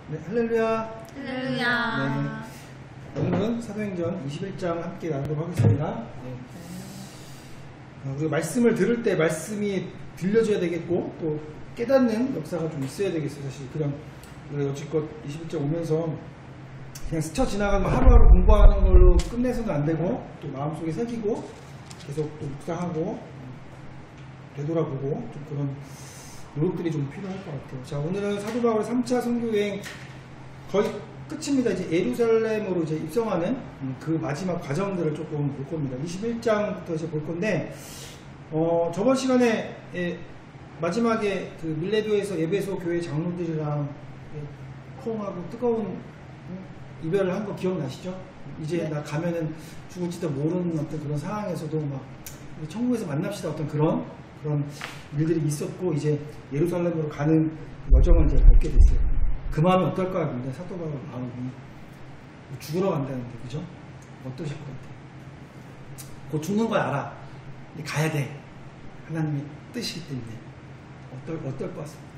네, 할렐루야. 할렐루야. 네, 오늘은 사도행전 21장 함께 나누도록 하겠습니다. 네. 우리가 말씀을 들을 때 말씀이 들려줘야 되겠고 또 깨닫는 역사가 좀 있어야 되겠어요. 사실 그냥 우리가 여지껏 21장 오면서 그냥 스쳐 지나가는 하루하루 공부하는 걸로 끝내서는 안 되고 또 마음속에 새기고 계속 또 묵상하고 되돌아보고 좀 그런 노력들이 좀 필요할 것 같아요. 자, 오늘은 사도 바울의 3차 선교여행 거의 끝입니다. 이제 예루살렘으로 이제 입성하는 그 마지막 과정들을 조금 볼 겁니다. 21장부터 이제 볼 건데, 저번 시간에 마지막에 그 밀레도에서 에베소 교회 장로들이랑 포옹하고 뜨거운 이별을 한 거 기억나시죠? 이제 나 가면은 죽을지도 모르는 어떤 그런 상황에서도 막 천국에서 만납시다 어떤 그런 일들이 있었고 이제 예루살렘으로 가는 여정을 이제 밟게 됐어요. 그 마음이 어떨까요? 근데 사도 바울 마음이 죽으러 간다는데 그죠? 어떠실 것 같아요? 곧 죽는 걸 알아. 근데 가야 돼. 하나님의 뜻이기 때문에 어떨 것 같습니다.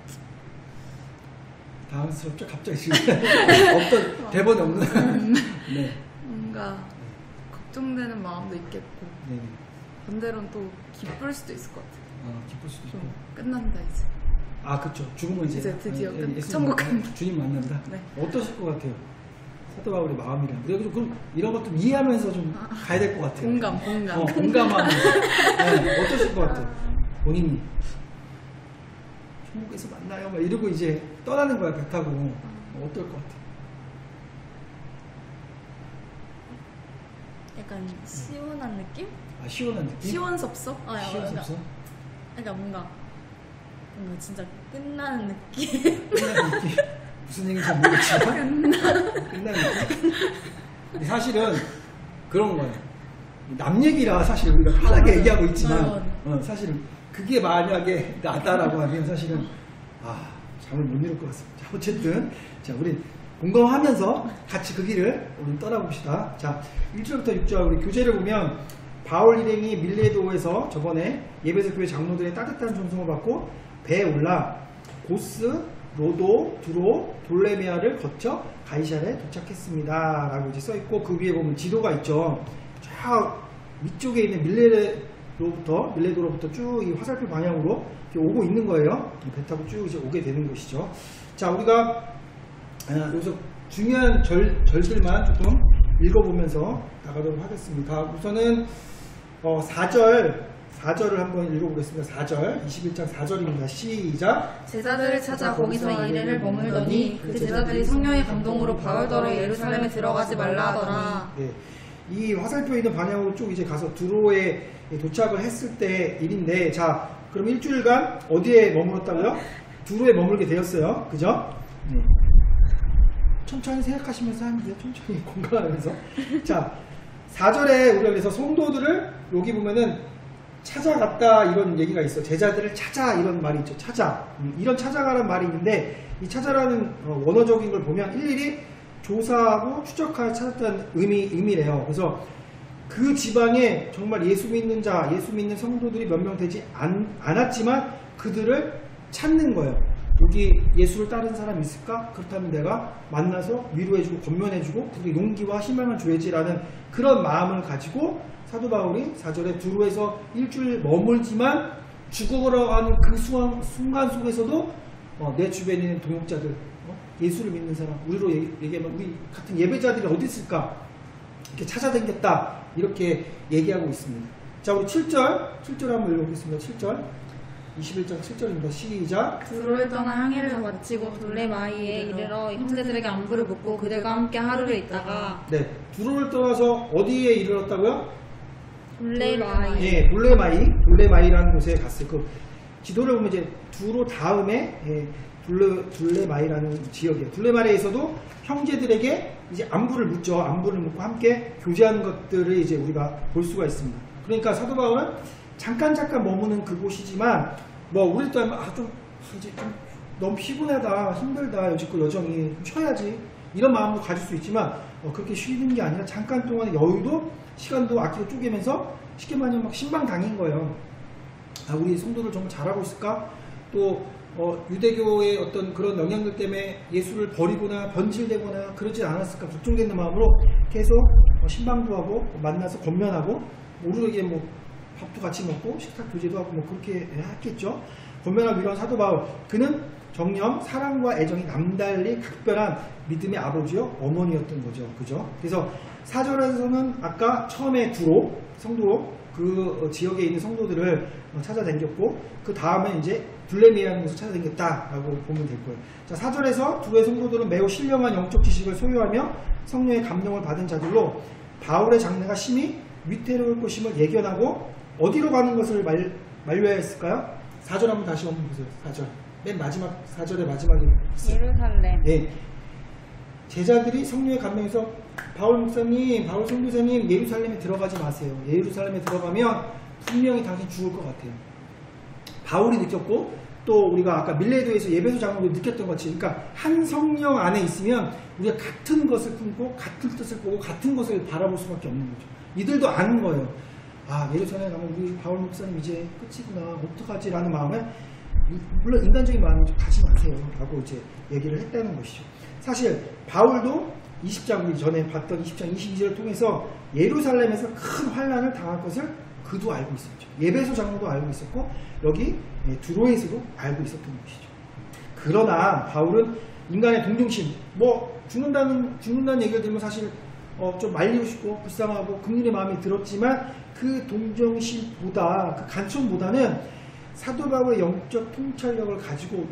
당황스럽죠? 갑자기 지금 어떤 대본이 없는 네. 뭔가 걱정되는 마음도 있겠고 네. 반대로는 또 기쁠 수도 있을 것 같아요. 기쁠 수도 있고. 끝난다 이제. 아, 그렇죠. 죽으면 이제 드디어 천국 간다. 주님 만난다. 네. 어떠실 것 같아요? 사도 바울의 마음이랑. 그래서 그럼 이런 것도 이해하면서 좀 가야 될 것 같아요. 공감하면서. 네, 어떠실 것 같아요? 본인이 천국에서 만나요, 막 이러고 이제 떠나는 거야, 배 타고. 어떨 것 같아요? 약간 시원한 느낌? 아, 시원한 느낌? 시원섭섭? 시원섭섭? 그러니까 뭔가 진짜 끝나는 느낌? 끝나는 느낌? 무슨 얘기인지 모르겠지만 끝나는 느낌? 근데 사실은 그런 거예요. 남 얘기라 사실 우리가 편하게 얘기하고 있지만 사실은 그게 만약에 나다라고 하면 사실은 잠을 못 이룰 것 같습니다. 자, 어쨌든 자, 우리 공감하면서 같이 그 길을 우리 떠나봅시다. 자, 1절부터 6절 우리 교재를 보면 바울 일행이 밀레도에서 저번에 예배소 교회 장로들의 따뜻한 존송을 받고 배에 올라 고스, 로도, 두로, 돌레메아를 거쳐 가이사랴에 도착했습니다. 라고 이제 써있고 그 위에 보면 지도가 있죠. 쫙 위쪽에 있는 밀레도로부터 쭉 이 화살표 방향으로 이렇게 오고 있는 거예요. 배 타고 쭉 이제 오게 되는 것이죠. 자, 우리가 여기서 중요한 절들만 조금 읽어보면서 나가도록 하겠습니다. 우선은 4절을 한번 읽어보겠습니다. 4절, 21장 4절입니다. 시작! 제자들을 찾아 거기서 이래를 머물더니 그 제자들이 성령의 감동으로 바울더러 예루살렘에 들어가지 말라 하더라. 네. 이 화살표에 있는 방향으로 쭉 이제 가서 두로에 도착을 했을 때 일인데, 자, 그럼 일주일간 어디에 머물렀다고요? 두로에 머물게 되었어요. 그죠? 네. 천천히 생각하시면서 하면 돼요. 천천히 공감하면서. 자, 4절에 우리가 그래서 성도들을 여기 보면은 찾아갔다 이런 얘기가 있어. 제자들을 찾아 이런 말이 있죠. 찾아. 이런 찾아가라는 말이 있는데 이 찾아라는 원어적인 걸 보면 일일이 조사하고 추적하여 찾았다는 의미래요. 그래서 그 지방에 정말 예수 믿는 자, 예수 믿는 성도들이 몇 명 되지 않았지만 그들을 찾는 거예요. 여기 예수를 따르는 사람이 있을까? 그렇다면 내가 만나서 위로해주고 권면해주고 그들의 용기와 희망을 줘야지라는 그런 마음을 가지고 사도 바울이 4절에 두로에서 일주일 머물지만 죽어가러 가는 그 순간 속에서도 내 주변에 있는 동역자들, 예수를 믿는 사람, 우리로 얘기하면 우리 같은 예배자들이 어디 있을까? 이렇게 찾아다녔다 이렇게 얘기하고 있습니다. 자, 우리 7절 한번 읽어보겠습니다. 7절 21장 7절입니다. 시작! 두로를 떠나 항해를 마치고 돌레마이에 이르러 형제들에게 안부를 묻고 그들과 함께 하루를 있다가 네, 두로를 떠나서 어디에 이르렀다고요? 돌레마이. 예, 돌레마이라는 곳에 갔어요. 그 지도를 보면 이제 두로 다음에 돌레마이라는 지역이에요. 돌레마이에서도 형제들에게 이제 안부를 묻죠. 안부를 묻고 함께 교제하는 것들을 이제 우리가 볼 수가 있습니다. 그러니까 사도 바울은 잠깐 머무는 그곳이지만 우리 또 이제 좀 너무 피곤하다, 힘들다, 여지껏 여정이 좀 쉬어야지 이런 마음도 가질 수 있지만 그렇게 쉬는 게 아니라 잠깐 동안의 여유도 시간도 아끼고 쪼개면서 쉽게 말하면 막 신방당인 거예요. 우리 성도들 정말 잘하고 있을까? 또 유대교의 어떤 그런 영향들 때문에 예수를 버리거나 변질되거나 그러지 않았을까 걱정되는 마음으로 계속 신방도 하고 만나서 권면하고 우리에게 뭐 밥도 같이 먹고 식탁 교제도 하고 뭐 그렇게 했겠죠. 권면하고 이런 사도 바울, 그는 정녕 사랑과 애정이 남달리 각별한 믿음의 아버지요 어머니였던 거죠. 그죠? 그래서 4절에서는 아까 처음에 두로 성도 그 지역에 있는 성도들을 찾아다녔고 그 다음에 이제 둘레미라는 곳을 찾아다녔다라고 보면 될 거예요. 자, 4절에서 두로의 성도들은 매우 신령한 영적 지식을 소유하며 성령의 감동을 받은 자들로 바울의 장래가 심히 위태로울 것임을 예견하고 어디로 가는 것을 만류해야 했을까요? 4절 한번 다시 한번 보세요. 4절. 맨 마지막 4절의 마지막에 예루살렘. 네. 제자들이 성령의 감동에서 바울 목사님, 바울 선교사님 예루살렘에 들어가지 마세요. 예루살렘에 들어가면 분명히 당신 죽을 것 같아요. 바울이 느꼈고 또 우리가 아까 밀레도에서 예배소 장로도 느꼈던 것이, 그러니까 한 성령 안에 있으면 우리가 같은 것을 품고 같은 뜻을 보고 같은 것을 바라볼 수밖에 없는 거죠. 이들도 아는 거예요. 아, 예루살렘에 가면 우리 바울 목사님 이제 끝이구나, 어떡하지? 라는 마음에, 물론 인간적인 마음은 좀 가지 마세요 라고 이제 얘기를 했다는 것이죠. 사실 바울도 20장 우리 전에 봤던 20장 22절을 통해서 예루살렘에서 큰 환난을 당할 것을 그도 알고 있었죠. 예배소 장로도 알고 있었고 여기 두로에서도 알고 있었던 것이죠. 그러나 바울은 인간의 동정심, 뭐 죽는다는 얘기를 들으면 사실 좀 말리고 싶고 불쌍하고 긍휼의 마음이 들었지만 그 동정심보다, 그 간청보다는 사도 바울의 영적 통찰력을 가지고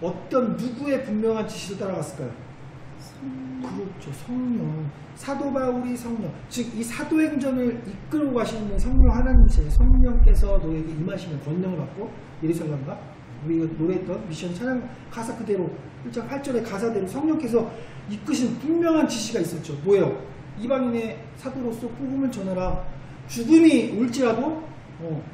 어떤 누구의 분명한 지시를 따라갔을까요? 그렇죠. 성령. 사도 바울이 성령. 즉 이 사도행전을 이끌고 가시는 성령 하나님이세요. 성령께서 너에게 임하시면 권능을 받고 예루살렘과 우리가 노래했던 미션 찬양 가사 그대로 1장 8절의 가사대로 성령께서 이끄신 분명한 지시가 있었죠. 뭐예요? 이방인의 사도로서 복음을 전해라. 죽음이 올지라도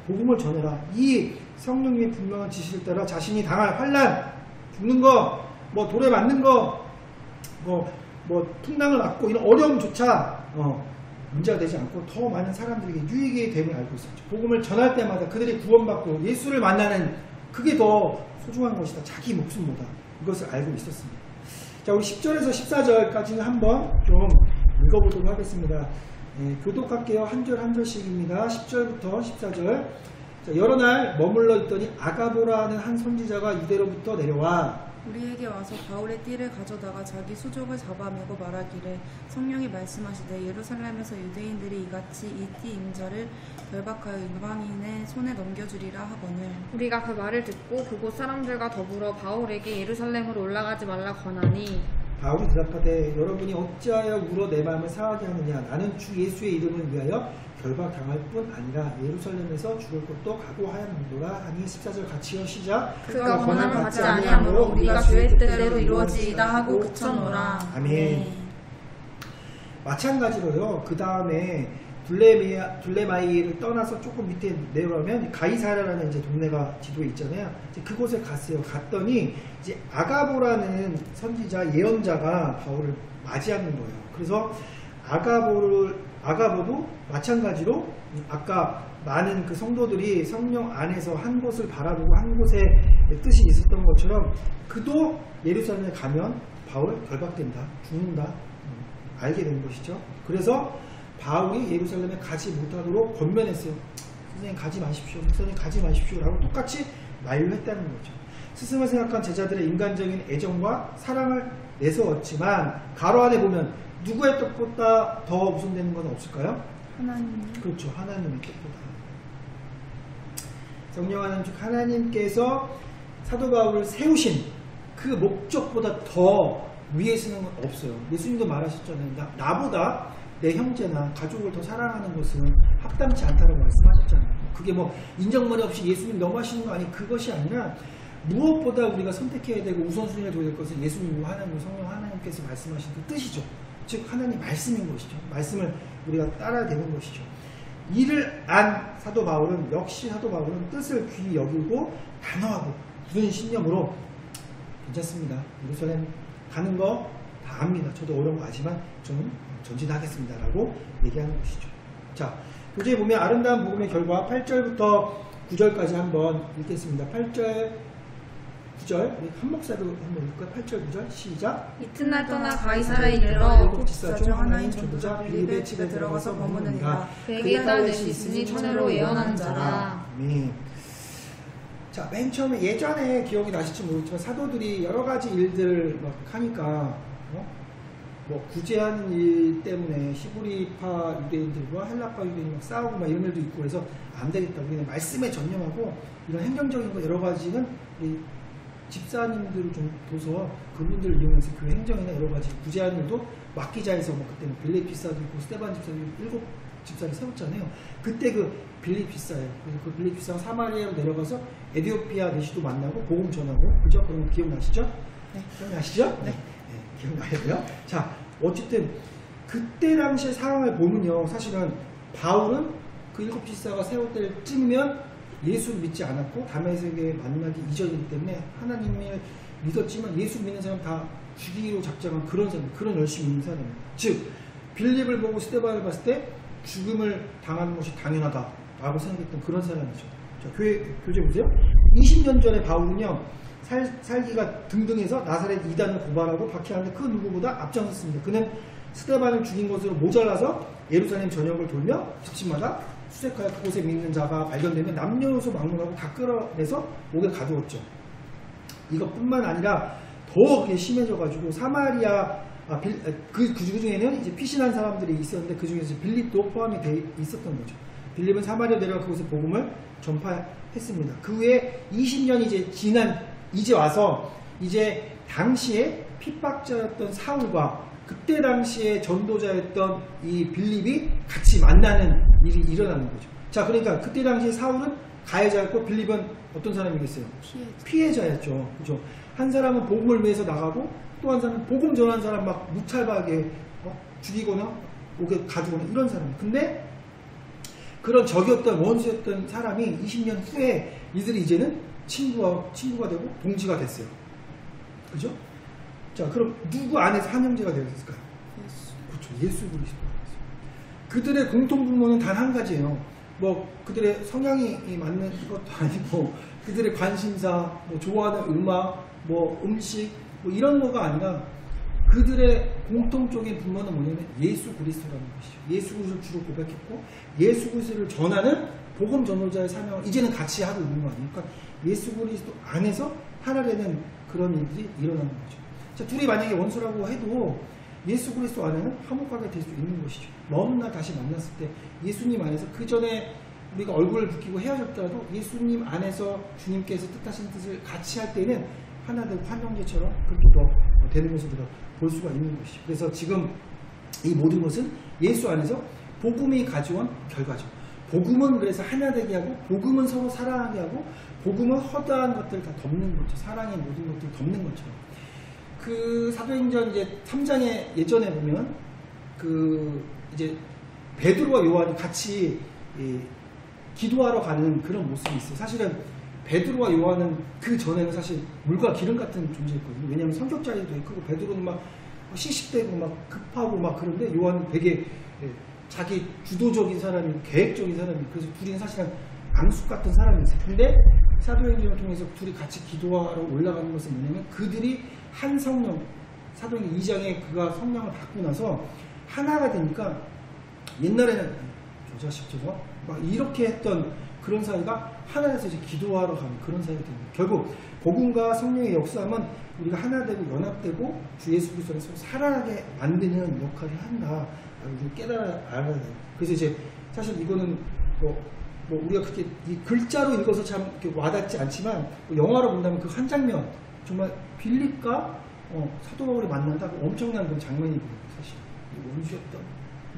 복음을 전해라. 이 성령님의 분명한 지시를 따라 자신이 당할 환난, 죽는 거, 뭐 돌에 맞는 거, 뭐 풍랑을 맞고 이런 어려움조차 문제가 되지 않고 더 많은 사람들에게 유익이 됨을 알고 있었죠. 복음을 전할 때마다 그들이 구원받고 예수를 만나는 그게 더 소중한 것이다. 자기 목숨보다. 이것을 알고 있었습니다. 자, 우리 10절에서 14절까지는 한번 좀 읽어보도록 하겠습니다. 교독할게요. 한 절 한 절씩입니다. 10절부터 14절. 자, 여러 날 머물러 있더니 아가보라는 한 선지자가 이대로부터 내려와 우리에게 와서 바울의 띠를 가져다가 자기 수족을 잡아매고 말하기를 성령이 말씀하시되 예루살렘에서 유대인들이 이같이 이 띠 임자를 결박하여 이방인의 손에 넘겨주리라 하거늘 우리가 그 말을 듣고 그곳 사람들과 더불어 바울에게 예루살렘으로 올라가지 말라 권하니 바울이 대답하되 여러분이 어찌하여 울어 내 마음을 상하게 하느냐. 나는 주 예수의 이름을 위하여 결박당할 뿐 아니라 예루살렘에서 죽을 것도 각오하였노라 하니 14절 같이요. 시작. 그가 권한을 받지 아니하므로 우리가 주의 뜻대로 이루어지이다 하고 그쳤노라. 아멘. 마찬가지로요. 그 다음에 둘레마이를 떠나서 조금 밑에 내려가면 가이사라라는 이제 동네가 지도에 있잖아요. 이제 그곳에 갔어요. 갔더니 이제 아가보라는 선지자 예언자가 바울을 맞이하는 거예요. 그래서 아가보도 마찬가지로 아까 많은 그 성도들이 성령 안에서 한 곳을 바라보고 한 곳에 뜻이 있었던 것처럼 그도 예루살렘에 가면 바울 결박된다, 죽는다 알게 된 것이죠. 그래서 바울이 예루살렘에 가지 못하도록 권면했어요. 선생님 가지 마십시오. 목사님 가지 마십시오. 라고 똑같이 만류했다는 거죠. 스승을 생각한 제자들의 인간적인 애정과 사랑을 내세웠지만 가로 안에 보면 누구의 뜻보다 더 우선되는 건 없을까요? 하나님. 그렇죠. 하나님의 뜻보다. 성령 하나님 즉 하나님께서 사도 바울을 세우신 그 목적보다 더 위에 쓰는 건 없어요. 예수님도 말하셨잖아요. 나보다 내 형제나 가족을 더 사랑하는 것은 합당치 않다고 말씀하셨잖아요. 그게 뭐 인정머리 없이 예수님 너무 하시는 거 아니, 그것이 아니라 무엇보다 우리가 선택해야 되고 우선순위가 둬야 될 것은 예수님과 하나님, 성령 하나님께서 말씀하신 그 뜻이죠. 즉 하나님 말씀인 것이죠. 말씀을 우리가 따라야 되는 것이죠. 이를 안 사도 바울은 역시 사도 바울은 뜻을 귀히 여기고 단호하고 굳은 신념으로 괜찮습니다. 예루살렘 가는 거 다 압니다. 저도 어려운 거 아지만 좀 전진하겠습니다. 라고 얘기하는 것이죠. 자, 교재에 보면 아름다운 복음의 결과 8절부터 9절까지 한번 읽겠습니다. 8절 9절 우리 한 목사도 한번 읽을까요? 8절 9절 시작. 이튿날 떠나 가이사라에 이르러 일곱 집사 중 하나인 전도자 빌립의 집에 들어가서 머무느니라. 그에게 딸 넷이 있으니 천으로 예언하는 자라. 아멘. 자, 맨 처음에 예전에 기억이 나실지 모르겠지만 사도들이 여러 가지 일들을 막 하니까 뭐 구제하는 일 때문에 히브리파 유대인들과 헬라파 유대인이 막 싸우고 막 이런 일도 있고 그래서 안 되겠다. 우리는 말씀에 전념하고 이런 행정적인 거 여러 가지는 우리 집사님들을 좀 둬서 그분들을 이용해서 교회 행정이나 여러 가지 구제하는 일도 맡기자 해서 뭐 그때는 빌립 집사도 있고 스데반 집사도 있고 7집사를 세웠잖아요. 그때 그 빌립 집사예요. 그래서 그 빌립 집사가 사마리아로 내려가서 에디오피아 내시도 만나고 복음 전하고 그죠? 그럼 기억나시죠? 네. 기억나시죠? 네. 기억나요? 자, 어쨌든 그때 당시의 상황을 보면요, 사실은 바울은 그 7집사가 세울 때쯤이면 예수를 믿지 않았고 다메섹에 만나기 이전이기 때문에 하나님을 믿었지만 예수 믿는 사람 다 죽이기로 작정한 그런 사람, 그런 열심히 있는 사람입니다. 즉 빌립을 보고 스데반을 봤을 때 죽음을 당하는 것이 당연하다라고 생각했던 그런 사람이죠. 자, 교재 보세요. 20년 전에 바울은요, 살기가 등등해서 나사렛 이단을 고발하고 박해하는데 그 누구보다 앞장섰습니다. 그는 스데반을 죽인 것으로 모자라서 예루살렘 전역을 돌며 집집마다 수색하여 그곳에 믿는 자가 발견되면 남녀노소 막론하고 다 끌어내서 옥에 가두었죠. 이것뿐만 아니라 더 그게 심해져가지고 사마리아 그 중에는 이제 피신한 사람들이 있었는데 그 중에서 빌립도 포함이 돼 있었던 거죠. 빌립은 사마리아 내려가 그곳에 복음을 전파했습니다. 그 후에 20년이 이제 와서 이제 당시에 핍박자였던 사울과 그때 당시에 전도자였던 이 빌립이 같이 만나는 일이 일어나는 거죠. 자, 그러니까 그때 당시에 사울은 가해자였고 빌립은 어떤 사람이겠어요? 피해자였죠. 그죠? 한 사람은 복음을 위해서 나가고 또 한 사람은 복음 전하는 사람 막 무찰박에 죽이거나 옥에 가두거나 이런 사람. 근데 그런 적이었던 원수였던 사람이 20년 후에 이들이 이제는 친구가 되고 동지가 됐어요. 그죠? 자, 그럼 누구 안에서 한 형제가 되었을까요? 예수. 그렇죠. 예수 그리스도. 그들의 공통분모는 단 한 가지예요. 뭐 그들의 성향이 맞는 것도 아니고 그들의 관심사, 뭐 좋아하는 음악, 뭐 음식, 뭐 이런 거가 아니라 그들의 공통적인 분모는 뭐냐면 예수 그리스도라는 것이죠. 예수 그리스도를 주로 고백했고 예수 그리스도를 전하는 복음 전도자의 사명을 이제는 같이 하고 있는 거 아닙니까? 예수 그리스도 안에서 하나 되는 그런 일들이 일어나는 거죠. 자, 둘이 만약에 원수라고 해도 예수 그리스도 안에는 화목하게 될 수 있는 것이죠. 먼 날 다시 만났을 때 예수님 안에서 그 전에 우리가 얼굴을 붉히고 헤어졌더라도 예수님 안에서 주님께서 뜻하신 뜻을 같이 할 때는 하나 되고 한 형제처럼 그렇게 더 되는 것을 우리가 볼 수가 있는 것이죠. 그래서 지금 이 모든 것은 예수 안에서 복음이 가져온 결과죠. 복음은 그래서 하나 되게 하고 복음은 서로 사랑하게 하고 복음은 허다한 것들을 다 덮는 거죠. 사랑의 모든 것들을 덮는 것처럼. 그 사도행전 이제 3장에 예전에 보면 그 이제 베드로와 요한이 같이 기도하러 가는 그런 모습이 있어요. 사실은 베드로와 요한은 그 전에는 사실 물과 기름 같은 존재였거든요. 왜냐하면 성격 차이도 크고 베드로는 막 씩씩대고 막 급하고 막 그런데 요한은 되게 자기 주도적인 사람이고 계획적인 사람이고 그래서 둘이는 사실은 앙숙 같은 사람이었어요. 근데 사도행전을 통해서 둘이 같이 기도하러 올라가는 것은 뭐냐면 그들이 한 성령, 사도행전 2장에 그가 성령을 받고 나서 하나가 되니까 옛날에는 저 자식 저거 막 이렇게 했던 그런 사이가 하나에서 이제 기도하러 가는 그런 사이가 됩니다. 결국 복음과 성령의 역사는 우리가 하나 되고 연합되고 주 예수 그리스도를 서로 사랑하게 만드는 역할을 한다. 우리 깨달아 알아야 돼요. 그래서 이제 사실 이거는 뭐 우리가 그렇게 이 글자로 읽어서 참 이렇게 와닿지 않지만 영화로 본다면 그 한 장면 정말 빌립과 사도 바울이 만난다 엄청난 그런 장면이거든요. 사실 원수였던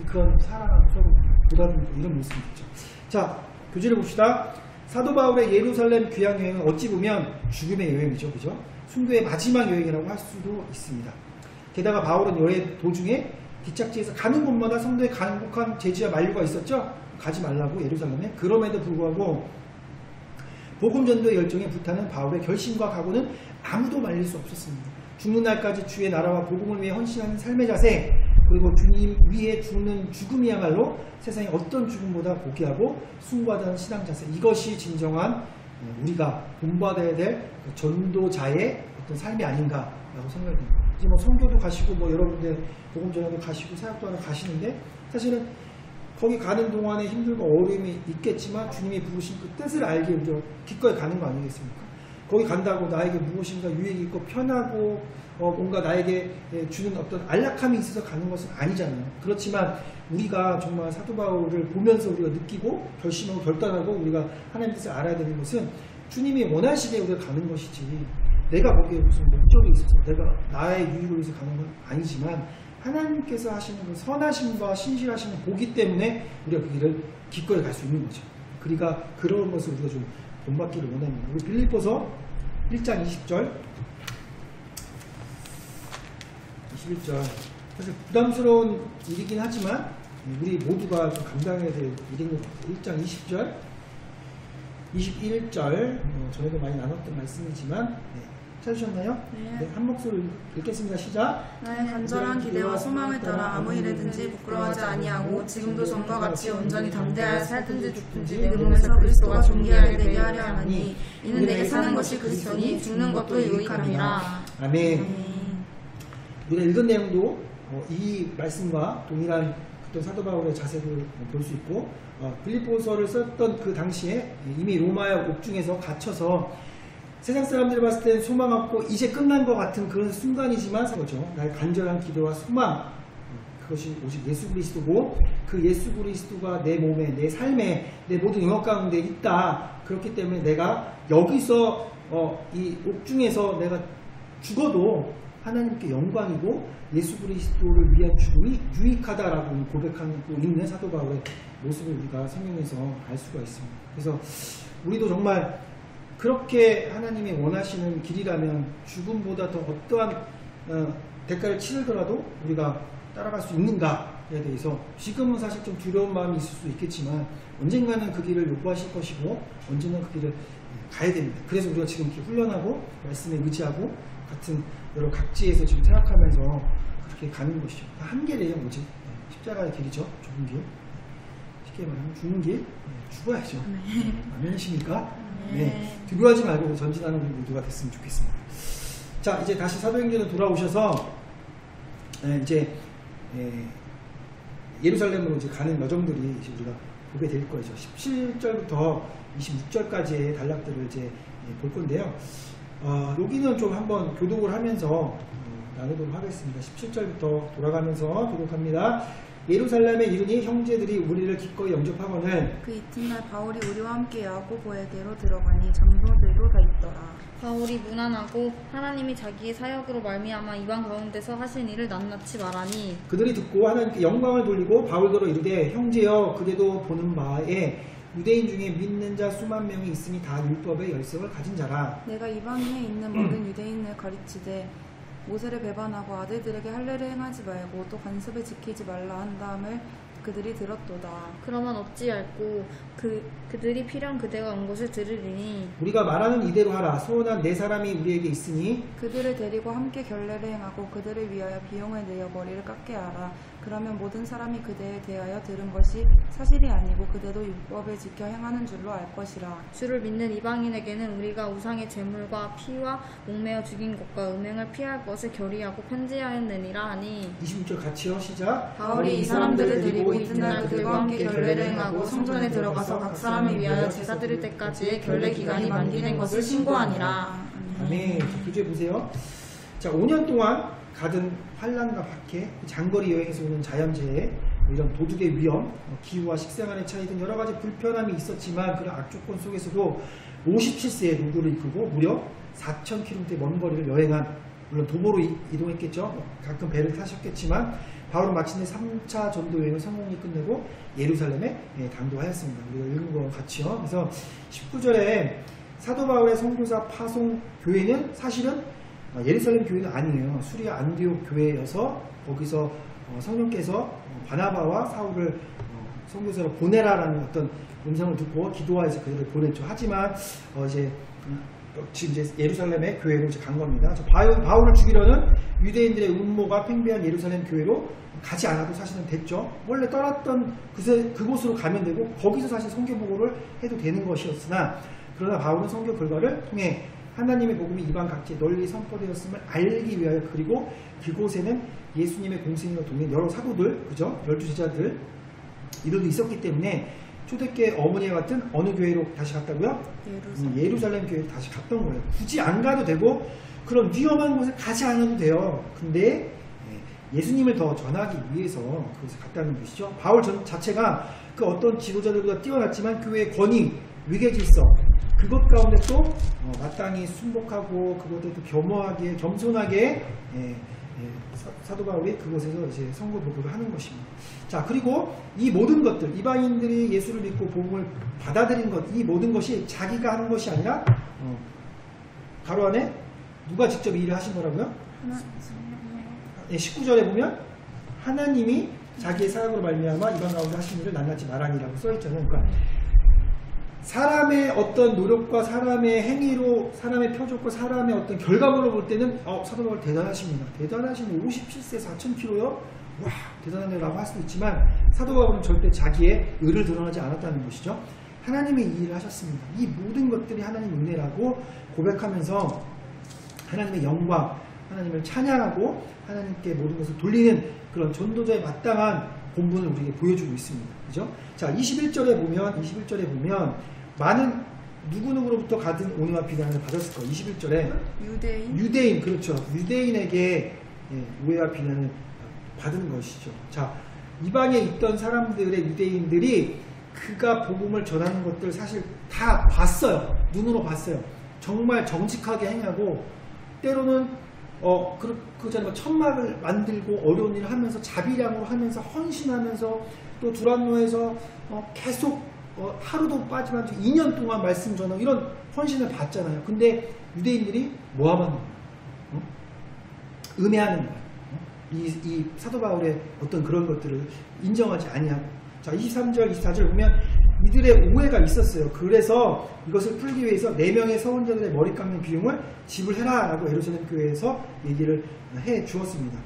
그런 사랑하고 서로 보다는 이런 모습이 있죠. 자, 교재를 봅시다. 사도 바울의 예루살렘 귀향 여행은 어찌 보면 죽음의 여행이죠. 그죠? 순교의 마지막 여행이라고 할 수도 있습니다. 게다가 바울은 여행 도중에 기착지에서 가는 곳마다 성도의 간곡한 제지와 만류가 있었죠. 가지 말라고 예루살렘에. 그럼에도 불구하고 복음 전도의 열정에 불타는 바울의 결심과 각오는 아무도 말릴 수 없었습니다. 죽는 날까지 주의 나라와 복음을 위해 헌신하는 삶의 자세, 그리고 주님 위에 죽는 죽음이야말로 세상의 어떤 죽음보다 고귀하고 숭고하다는 신앙 자세, 이것이 진정한 우리가 본받아야 될 전도자의 어떤 삶이 아닌가라고 생각이 듭니다. 이제 뭐 선교도 가시고 뭐 여러분들 복음 전하도 가시고 사역도 하러 가시는데 사실은 거기 가는 동안에 힘들고 어려움이 있겠지만 주님이 부르신 그 뜻을 알기 위해서 기꺼이 가는 거 아니겠습니까? 거기 간다고 나에게 무엇인가 유익이 있고 편하고 뭔가 나에게 주는 어떤 안락함이 있어서 가는 것은 아니잖아요. 그렇지만 우리가 정말 사도 바울을 보면서 우리가 느끼고 결심하고 결단하고 우리가 하나님 뜻을 알아야 되는 것은 주님이 원하시기에 우리가 가는 것이지 내가 거기에 무슨 목적이 있어서 내가 나의 유익을 위해서 가는 건 아니지만 하나님께서 하시는 그 선하심과 신실하심을 보기 때문에 우리가 그 길을 기꺼이 갈 수 있는 거죠. 그러니까 그런 것을 우리가 좀 본받기를 원합니다. 우리 빌립보서 1장 20절 21절 사실 부담스러운 일이긴 하지만 우리 모두가 좀 감당해야 될 일인 것 같아요. 1장 20절 21절 전에도 많이 나눴던 말씀이지만 찾으셨나요? 네. 한 목소리 읽겠습니다. 시작. 나의 간절한 기대와 소망을 따라 아무 일에든지 부끄러워하지 아니하고 지금도 전과 같이 온전히 담대하여 살든지 죽든지 내 몸에서 그리스도가 존귀하게 되게 하려 하니 이는 내게 사는 것이 그리스도니 죽는 것도 유익함이라. 아멘. 우리가 읽은 내용도 이 말씀과 동일한 그때 사도 바울의 자세를 볼 수 있고 빌립보서를 썼던 그 당시에 이미 로마의 옥중에서 갇혀서 세상 사람들이 봤을 땐 소망 없고 이제 끝난 것 같은 그런 순간이지만 그거죠. 나의 간절한 기도와 소망 그것이 오직 예수 그리스도고 그 예수 그리스도가 내 몸에 내 삶에 내 모든 영역 가운데 있다. 그렇기 때문에 내가 여기서 이 옥중에서 내가 죽어도 하나님께 영광이고 예수 그리스도를 위한 죽음이 유익하다라고 고백하고 있는 사도 바울의 모습을 우리가 성경에서 알 수가 있습니다. 그래서 우리도 정말 그렇게 하나님이 원하시는 길이라면 죽음보다 더 어떠한 대가를 치르더라도 우리가 따라갈 수 있는가에 대해서 지금은 사실 좀 두려운 마음이 있을 수 있겠지만 언젠가는 그 길을 요구하실 것이고 언젠가 그 길을 가야 됩니다. 그래서 우리가 지금 이렇게 훈련하고 말씀에 의지하고 같은 여러 각지에서 지금 생각하면서 그렇게 가는 것이죠. 한계래요, 오직. 십자가의 길이죠. 좁은 길. 쉽게 말하면 죽는 길. 죽어야죠. 아멘이십니까? 네. 두려워하지 말고 전진하는 우리 모두가 됐으면 좋겠습니다. 자, 이제 다시 사도행전으로 돌아오셔서 이제 예루살렘으로 이제 가는 여정들이 이제 우리가 보게 될 거죠. 17절부터 26절까지의 단락들을 이제 볼 건데요. 여기는 좀 한번 교독을 하면서 나누도록 하겠습니다. 17절부터 돌아가면서 교독합니다. 예루살렘에 이르니 형제들이 우리를 기꺼이 영접하거늘 그 이튿날 바울이 우리와 함께 야고보에게로 들어가니 장로들도 다 있더라. 바울이 무난하고 하나님이 자기의 사역으로 말미암아 이방 가운데서 하신 일을 낱낱이 말하니 그들이 듣고 하나님께 영광을 돌리고 바울더러 이르되 형제여 그대도 보는 바에 유대인 중에 믿는 자 수만 명이 있으니 다 율법의 열성을 가진 자라. 내가 이방인에 있는 모든 유대인을 가르치되 모세를 배반하고 아들들에게 할례를 행하지 말고 또 관습을 지키지 말라 한 다음을 그들이 들었도다. 그러면 어찌할꼬 그들이 필연 그대가 온 것을 들으리니 우리가 말하는 이대로 하라. 소원한 네 사람이 우리에게 있으니 그들을 데리고 함께 결례를 행하고 그들을 위하여 비용을 내어 머리를 깎게 하라. 그러면 모든 사람이 그대에 대하여 들은 것이 사실이 아니고 그대도 율법을 지켜 행하는 줄로 알 것이라. 주를 믿는 이방인에게는 우리가 우상의 제물과 피와 목매어 죽인 것과 음행을 피할 것을 결의하고 편지하였느니라 하니 26절 같이요. 시작. 바울이 이 사람들을 데리고 이튿날 그들과 함께 결례를 행하고 성전에 들어가서 각 사람을 위하여 제사 드릴 때까지의 결례 기간이 만기된 것을 신고하니라. 아멘. 교재 보세요. 자, 5년 동안 가든 환란과 박해, 장거리 여행에서 오는 자연재해, 이런 도둑의 위험, 기후와 식생활의 차이 등 여러 가지 불편함이 있었지만 그런 악조건 속에서도 57세에 노도를 이끌고 무려 4,000km 먼 거리를 여행한, 물론 도보로 이동했겠죠. 가끔 배를 타셨겠지만 바울은 마침내 3차 전도 여행을 성공히 끝내고 예루살렘에 당도하였습니다. 우리가 읽은 것 같이요. 그래서 19절에 사도 바울의 선교사 파송 교회는 사실은 예루살렘 교회는 아니에요. 수리아 안디옥 교회여서 거기서 성령께서 바나바와 사울을 선교사로 보내라라는 어떤 음성을 듣고 기도하여서 그들을 보냈죠. 하지만 지금 이제 예루살렘의 교회로 이제 간 겁니다. 바울을 죽이려는 유대인들의 음모가 팽배한 예루살렘 교회로 가지 않아도 사실은 됐죠. 원래 떠났던 그곳으로 가면 되고 거기서 사실 선교 보고를 해도 되는 것이었으나 그러나 바울은 선교 결과를 통해 하나님의 복음이 이방 각지에 널리 선포되었음을 알기 위하여 그리고 그곳에는 예수님의 공생애와 동행 여러 사도들, 그죠? 12제자들 이들도 있었기 때문에 초대교회 어머니와 같은 어느 교회로 다시 갔다고요? 예루살렘 교회로 다시 갔던 거예요. 굳이 안 가도 되고 그런 위험한 곳에 가지 않아도 돼요. 근데 예수님을 더 전하기 위해서 그것을 갔다는 것이죠. 바울 자체가 그 어떤 지도자들보다 뛰어났지만 교회의 권위, 위계질서 그것 가운데 또 마땅히 순복하고 그것에 또 겸허하게 겸손하게 사도 바울이 그곳에서 이제 선고 보고를 하는 것입니다. 자, 그리고 이 모든 것들 이방인들이 예수를 믿고 복음을 받아들인 것, 이 모든 것이 자기가 하는 것이 아니라 가로 안에 누가 직접 이 일을 하신 거라고요? 19절에 보면 하나님이 자기의 사역으로 말미암아 이방 가운데 하신 일을 낱낱이 말하니라고 써있잖아요. 그러니까 사람의 어떤 노력과 사람의 행위로 사람의 표적과 사람의 어떤 결과물로 볼 때는 사도 바울 대단하십니다. 대단하시네. 57세 4,000km요? 와 대단하네 라고 할 수도 있지만 사도 바울은 절대 자기의 의를 드러나지 않았다는 것이죠. 하나님이 이 일을 하셨습니다. 이 모든 것들이 하나님 은혜라고 고백하면서 하나님의 영광, 하나님을 찬양하고 하나님께 모든 것을 돌리는 그런 전도자의 마땅한 본분을 우리에게 보여주고 있습니다. 그죠? 자, 21절에 보면 많은 누구누구로부터 받은 오해와 비난을 받았을 거예요. 21절에 유대인 그렇죠. 유대인에게 오해와 비난을 받은 것이죠. 자, 이방에 있던 사람들의 유대인들이 그가 복음을 전하는 것들 사실 다 봤어요. 눈으로 봤어요. 정말 정직하게 행하고 때로는 그렇잖아요. 천막을 만들고 어려운 일을 하면서 자비량으로 하면서 헌신하면서 또 두란노에서 계속 하루도 빠지면 2년 동안 말씀 전하고 이런 헌신을 받잖아요. 근데 유대인들이 뭐하면 거예요? 음해하는 거예요. 이 사도 바울의 어떤 그런 것들을 인정하지 아니하고. 자, 23절 24절 보면 이들의 오해가 있었어요. 그래서 이것을 풀기 위해서 4명의 서원자들의 머리 깎는 비용을 지불해라 라고 예루살렘 교회에서 얘기를 해 주었습니다.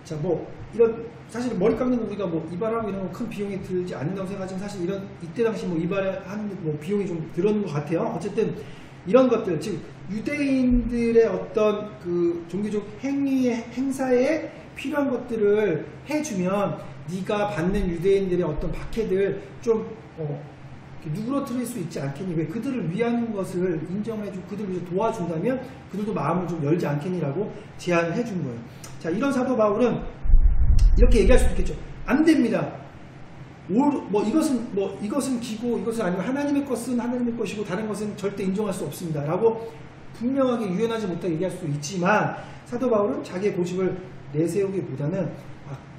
자, 뭐 이런 사실 머리 깎는 거 우리가 뭐 이발하고 이런 거 큰 비용이 들지 않는다고 생각하지만 사실 이런 이때 당시 뭐 이발하는 뭐 비용이 좀 들었는 것 같아요. 어쨌든 이런 것들 즉 유대인들의 어떤 그 종교적 행사에 필요한 것들을 해주면 네가 받는 유대인들의 어떤 박해들 좀 누그러뜨릴 수 있지 않겠니? 왜 그들을 위한 것을 인정해주고 그들을 위해서 도와준다면 그들도 마음을 좀 열지 않겠니라고 제안을 해준 거예요. 자, 이런 사도 바울은 이렇게 얘기할 수도 있겠죠. 안 됩니다. 이것은 기고 이것은 아니고 하나님의 것은 하나님의 것이고 다른 것은 절대 인정할 수 없습니다. 라고 분명하게 유연하지 못하게 얘기할 수도 있지만 사도 바울은 자기의 고집을 내세우기보다는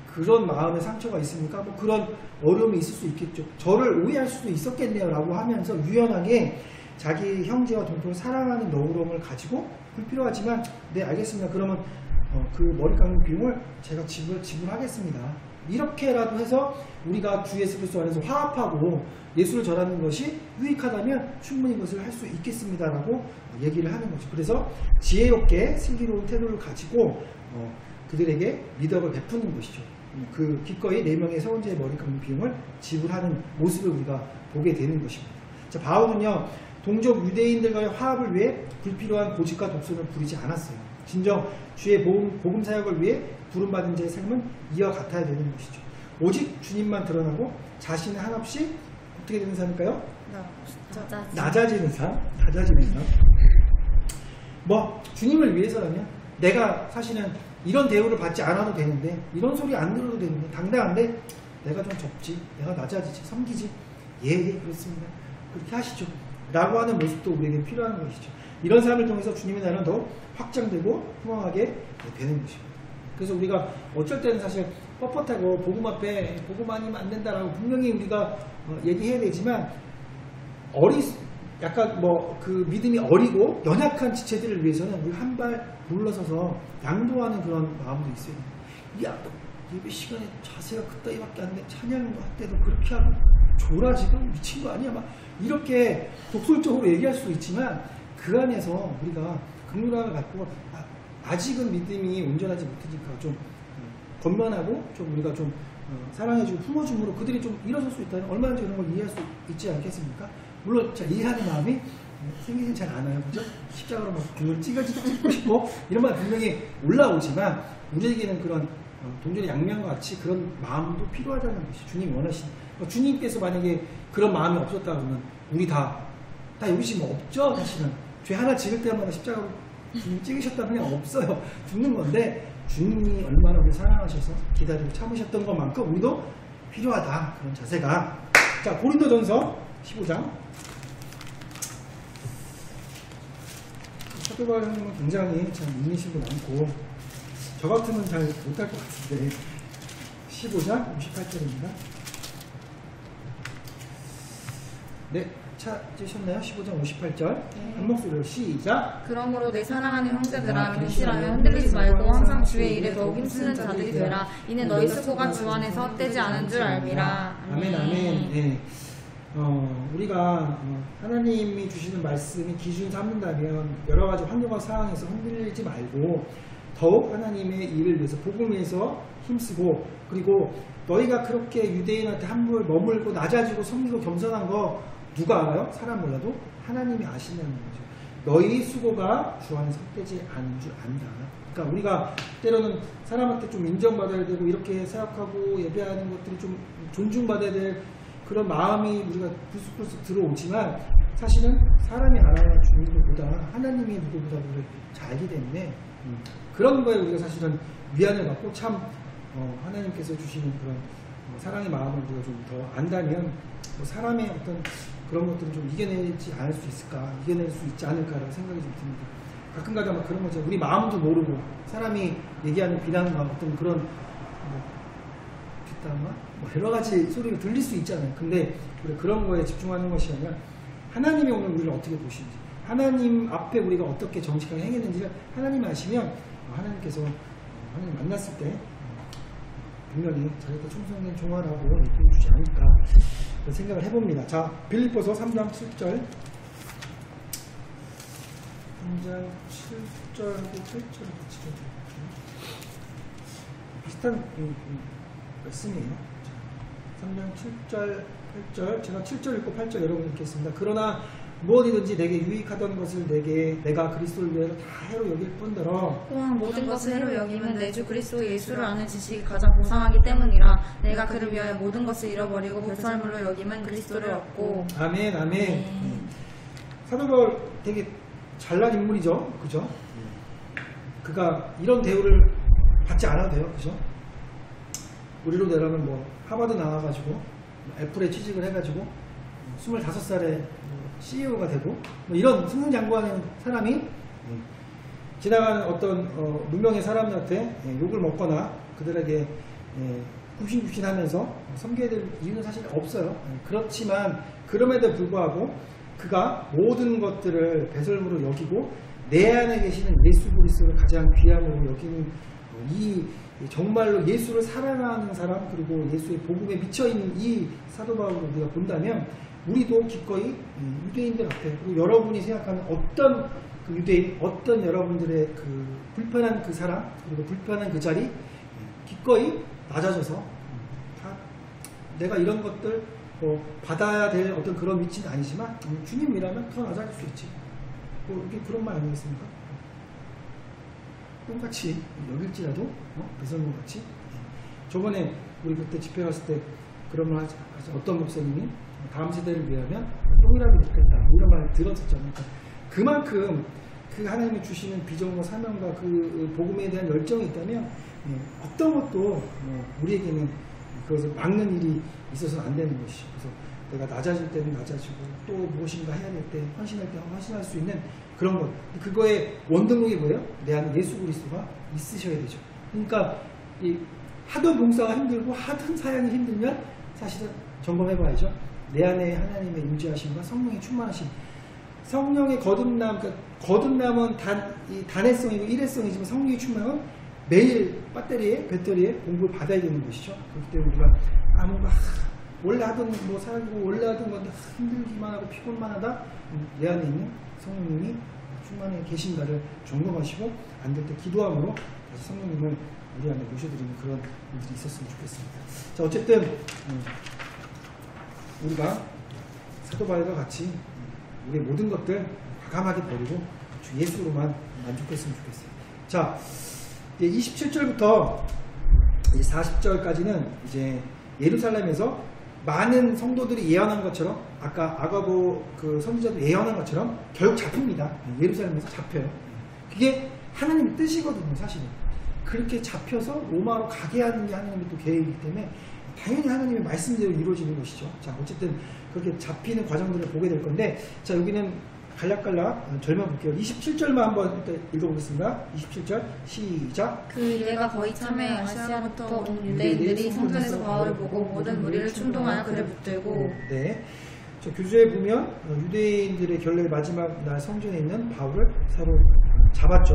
그런 마음의 상처가 있으니까 뭐 그런 어려움이 있을 수 있겠죠. 저를 오해할 수도 있었겠네요 라고 하면서 유연하게 자기 형제와 동포를 사랑하는 너그러움을 가지고 불필요하지만 네 알겠습니다. 그러면 그 머리 깎는 비용을 제가 지불하겠습니다. 이렇게라도 해서 우리가 주 예수 그리스도 안에서 화합하고 예수를 전하는 것이 유익하다면 충분히 그것을 할 수 있겠습니다 라고 얘기를 하는 거죠. 그래서 지혜롭게 슬기로운 태도를 가지고 그들에게 미덕을 베푸는 것이죠. 그 기꺼이 4명의 서원자의 머리 깎는 비용을 지불하는 모습을 우리가 보게 되는 것입니다. 자, 바울은요 동족 유대인들과의 화합을 위해 불필요한 고집과 독선을 부리지 않았어요. 진정 주의 복음 사역을 위해 부름받은 자의 삶은 이와 같아야 되는 것이죠. 오직 주님만 드러나고 자신을 한없이 어떻게 되는 삶일까요? 낮아지는 삶. 뭐 주님을 위해서라면 내가 사실은 이런 대우를 받지 않아도 되는데 이런 소리 안 들어도 되는데 당당한데 내가 좀 접지, 내가 낮아지지, 섬기지. 예 그렇습니다. 그렇게 하시죠 라고 하는 모습도 우리에게 필요한 것이죠. 이런 삶을 통해서 주님의 나라는 더 확장되고 풍성하게 되는 것입니다. 그래서 우리가 어쩔 때는 사실 뻣뻣하고 복음 앞에 복음 아니면 안 된다라고 분명히 우리가 얘기해야 되지만 약간 그 믿음이 어리고 연약한 지체들을 위해서는 우리 한 발 물러서서 양보하는 그런 마음도 있어요. 야, 너 예배 시간에 자세가 그따위밖에 안 돼. 찬양도 할 때도 그렇게 하고 졸아 지금 미친 거 아니야? 막 이렇게 독설적으로 얘기할 수도 있지만 그 안에서 우리가 긍휼함을 갖고 아직은 믿음이 온전하지 못하니까 좀 권면하고 좀 우리가 좀 사랑해주고 품어줌으로 그들이 좀 일어설 수 있다면 얼마든지 그런 걸 이해할 수 있지 않겠습니까? 물론 이해하는 마음이 생기진 잘 않아요. 그죠? 십자가로 막 균을 찍고 싶고 이런 말 분명히 올라오지만 우리에게는 그런 동전의 양면과 같이 그런 마음도 필요하다는 것이 주님이 원하시는. 주님께서 만약에 그런 마음이 없었다 그러면 우리 다 여기 지금 없죠. 사실은 죄 하나 지을 때마다 십자가로 주님 찍으셨다면 그냥 없어요. 죽는 건데 주님이 얼마나 우리 사랑하셔서 기다리고 참으셨던 것만큼 우리도 필요하다. 그런 자세가. 자, 고린도전서 15장. 사도 바울 형님은 굉장히 참 인내심도 많고 저 같으면 잘 못할 것 같은데 15장 58절입니다. 네, 찾으셨나요? 15장 58절. 한 목소리로 시작. 그러므로 내 사랑하는 형제들아 근실하며 흔들리지 말고 항상 주의 일에 더욱 힘쓰는 자들이 되라. 이는 너희 수고가 주 안에서 헛되지 않은 줄 알미라. 아멘, 아멘. 네. 우리가 하나님이 주시는 말씀이 기준 삼는다면 여러 가지 환경과 상황에서 흔들리지 말고 더욱 하나님의 일을 위해서 복음을 위해서 힘쓰고, 그리고 너희가 그렇게 유대인한테 함부로 머물고 낮아지고 섬기고 겸손한 거 누가 알아요? 사람 몰라도 하나님이 아신다는 거죠. 너희 수고가 주 안에서 헛되지 않은 줄 안다. 그러니까 우리가 때로는 사람한테 좀 인정받아야 되고 이렇게 생각하고 예배하는 것들이 좀 존중받아야 될 그런 마음이 우리가 불쑥불쑥 들어오지만 사실은 사람이 알아주는 것보다 하나님이 누구보다 우리를 잘 알기 때문에 그런 거에 우리가 사실은 위안을 받고 참 하나님께서 주시는 그런 사랑의 마음을 우리가 좀 더 안다면 사람의 어떤 그런 것들을 좀 이겨내지 않을 수 있을까, 이겨낼 수 있지 않을까라는 생각이 좀 듭니다. 가끔가다 막 그런 거죠. 우리 마음도 모르고 사람이 얘기하는 비난과 어떤 그런 뒷담화 여러 가지 소리가 들릴 수 있잖아요. 근데 우리 그런 거에 집중하는 것이 아니라 하나님이 오늘 우리를 어떻게 보시는지, 하나님 앞에 우리가 어떻게 정직하게 행했는지를 하나님 아시면 하나님께서 하나님 만났을 때 분명히 자기가 충성된 종아라고 얘기해주지 않을까 그런 생각을 해봅니다. 자, 빌립보서 3장 7절 3장 7절하고 8절을 같이 읽어볼게요. 비슷한 말씀이에요. 3장 7절 8절 제가 7절 읽고 8절 여러분 읽겠습니다. 그러나 무엇이든지 내게 유익하던 것을 내가 그리스도를 위하여 다 해로 여길 뿐더러 또한 모든 것을 해로 여기면 내 주 그리스도 예수를 아는 지식이 가장 보상하기 때문이라. 내가 그를 위하여 모든 것을 잃어버리고 배설물로 여기면 그리스도를 얻고. 아멘, 아멘. 사도 바울 되게 잘난 인물이죠, 그죠? 그가 이런 대우를 받지 않아도 돼요, 그죠? 우리로 내라면 뭐 하버드 나와가지고 애플에 취직을 해가지고 25살에 CEO가 되고 뭐 이런 승승장구하는 사람이 지나가는 어떤 무명의 사람들한테 욕을 먹거나 그들에게 굽신굽신하면서 섬겨야 될 이유는 사실 없어요. 그렇지만 그럼에도 불구하고 그가 모든 것들을 배설물로 여기고 내 안에 계시는 예수 그리스도를 가장 귀함으로 여기는 이 정말로 예수를 사랑하는 사람, 그리고 예수의 복음에 미쳐있는 이 사도 바울을 우리가 본다면 우리도 기꺼이 유대인들 앞에, 그리고 여러분이 생각하는 어떤 그 유대인, 어떤 여러분들의 그 불편한 그 사람, 그리고 불편한 그 자리 기꺼이 낮아져서 내가 이런 것들 받아야 될 어떤 그런 위치는 아니지만 주님이라면 더 낮아질 수 있지. 이게 그런 말 아니겠습니까? 똥같이 여길지라도 배설물같이. 저번에 우리 그때 집회 갔을 때 그런 말 하지, 어떤 목사님이 다음 세대를 위하면 똥이라도 먹겠다 이런 말 들었었잖아요. 그만큼 그 하나님이 주시는 비전과 사명과 그 복음에 대한 열정이 있다면 어떤 것도 우리에게는 그것을 막는 일이 있어서는 안 되는 것이죠. 그래서 내가 낮아질 때는 낮아지고 또 무엇인가 해야 될 때 헌신할 때 헌신할 수 있는 그런 것. 그거의 원동력이 뭐예요? 내 안에 예수 그리스도가 있으셔야 되죠. 그러니까 하던 봉사가 힘들고 하던 사역이 힘들면 사실은 점검해봐야죠. 내 안에 하나님의 임재하심과 성령의 충만하심, 성령의 거듭남, 그러니까 거듭남은 단회성이고 일회성이지만 성령의 충만은 매일 배터리에 공부를 받아야 되는 것이죠. 그렇기 때문에 우리가 뭔가 원래 하던 뭐 살고 원래 하던 건데 힘들기만 하고 피곤만 하다 내 안에 있는 성령님이 충만해 계신가를 점검하시고 안 될 때 기도함으로 다시 성령님을 우리 안에 모셔드리는 그런 일들이 있었으면 좋겠습니다. 자, 어쨌든 우리가 사도 바울과 같이 우리의 모든 것들 과감하게 버리고 주 예수로만 만족했으면 좋겠어요. 자, 이제 27절부터 40절까지는 이제 예루살렘에서 많은 성도들이 예언한 것처럼 아까 아가보 그 선지자도 예언한 것처럼 결국 잡힙니다. 예루살렘에서 잡혀요. 그게 하나님의 뜻이거든요, 사실은. 그렇게 잡혀서 로마로 가게 하는 게 하나님의 또 계획이기 때문에 당연히 하나님의 말씀대로 이루어지는 것이죠. 자, 어쨌든 그렇게 잡히는 과정들을 보게 될 건데, 자, 여기는 간략간략 절만 볼게요. 27절만 한번 읽어보겠습니다. 27절 시작. 그 일대가 거의 참에 아시아부터 온 유대인들이 성전에서 바울을 보고 모든 무리를 충동하여 그를 붙들고. 네. 저 교재에 보면 유대인들의 결례 마지막 날 성전에 있는 바울을 서로 잡았죠.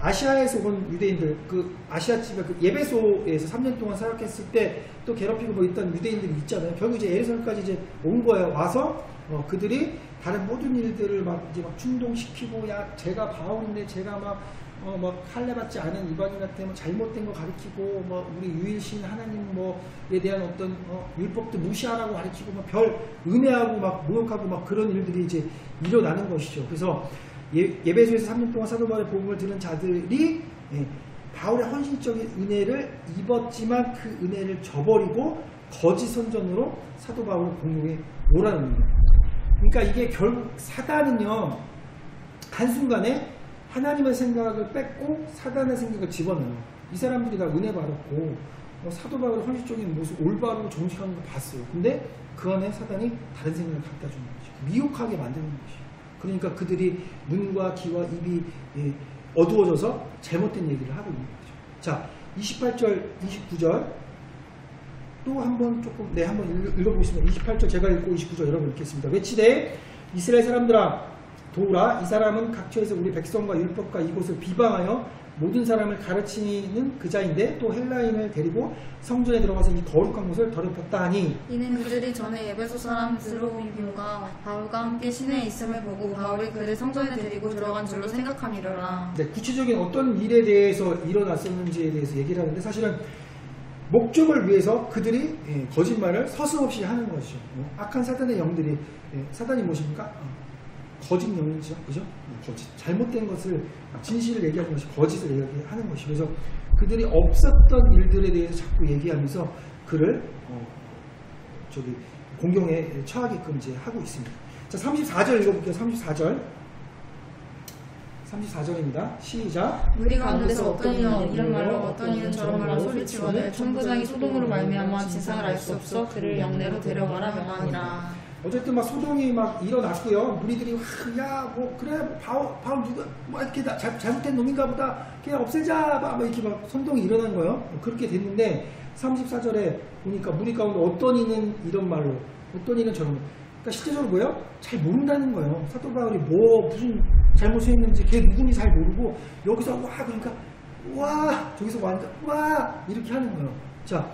아시아에서 온 유대인들, 그 아시아 집에 그 예배소에서 3년 동안 사역했을 때 또 괴롭히고 뭐 있던 유대인들이 있잖아요. 결국 이제 예루살렘까지 이제 온 거예요. 와서 그들이 다른 모든 일들을 막 이제 막 충동시키고, 야, 제가 바울인데 제가 막 할례 받지 않은 이방인한테 뭐 잘못된 거 가르치고, 뭐 우리 유일신 하나님 뭐에 대한 어떤 율법도 무시하라고 가르치고, 막 별 은혜하고 막 모욕하고 막 그런 일들이 이제 일어나는 것이죠. 그래서 예배소에서 3년 동안 사도 바울의 복음을 들은 자들이 바울의 헌신적인 은혜를 입었지만 그 은혜를 저버리고 거짓 선전으로 사도 바울을 공동에 몰아넣습니다. 그러니까 이게 결국 사단은요, 한순간에 하나님의 생각을 뺏고 사단의 생각을 집어넣어요. 이 사람들이 다 은혜 받았고 사도 바울의 헌신적인 모습, 올바르고 정직한 걸 봤어요. 근데 그 안에 사단이 다른 생각을 갖다 주는 거죠. 미혹하게 만드는 것이죠. 그러니까 그들이 눈과 귀와 입이 어두워져서 잘못된 얘기를 하고 있는 거죠. 자, 28절, 29절 또 한번 조금 한번 읽어보겠습니다. 28절 제가 읽고 29절 여러분 읽겠습니다. 외치되 이스라엘 사람들아 도우라. 이 사람은 각처에서 우리 백성과 율법과 이곳을 비방하여 모든 사람을 가르치는 그자인데 또 헬라인을 데리고 성전에 들어가서 이 거룩한 곳을 더럽혔다 하니, 이는 그들이 전에 에베소 사람 드로비끰과 바울과 함께 시내에 있음을 보고 바울이 그를 성전에 데리고 들어간 줄로 생각함이로라. 네, 구체적인 어떤 일에 대해서 일어났었는지에 대해서 얘기를 하는데, 사실은 목적을 위해서 그들이 거짓말을 서슴없이 하는 것이죠. 악한 사단의 영들이, 사단이 무엇입니까? 거짓 영이죠, 그죠? 거짓, 잘못된 것을, 진실을 얘기하는 것이 거짓을 얘기하는 것이. 그래서 그들이 없었던 일들에 대해서 자꾸 얘기하면서 그를 공경에 처하게끔 이제 하고 있습니다. 자, 34절 읽어볼게요. 34절입니다. 시작. 우리 가운데서 어떤 이는 이런 말로 어떤 이는 저런 말로 소리치거늘 천부장이 소돔으로 말미암아 진상을 알 수 없어 그를 영내로 데려가라 명하니라. 어쨌든 막 소동이 막 일어났고요. 무리들이 야, 뭐 그래, 바울 누가 뭐 이렇게 잘못된 놈인가 보다, 그냥 없애자, 막 이렇게 막 선동이 일어난 거예요. 그렇게 됐는데 34절에 보니까 무리 가운데 어떤 이는 이런 말로, 어떤 이는 저런 말. 그러니까 실제적으로 뭐예요? 잘 모른다는 거예요. 사도 바울이 무슨 잘못을 했는지 걔 누군지 잘 모르고 여기서 와 그러니까 와, 저기서 완전 와 이렇게 하는 거예요. 자,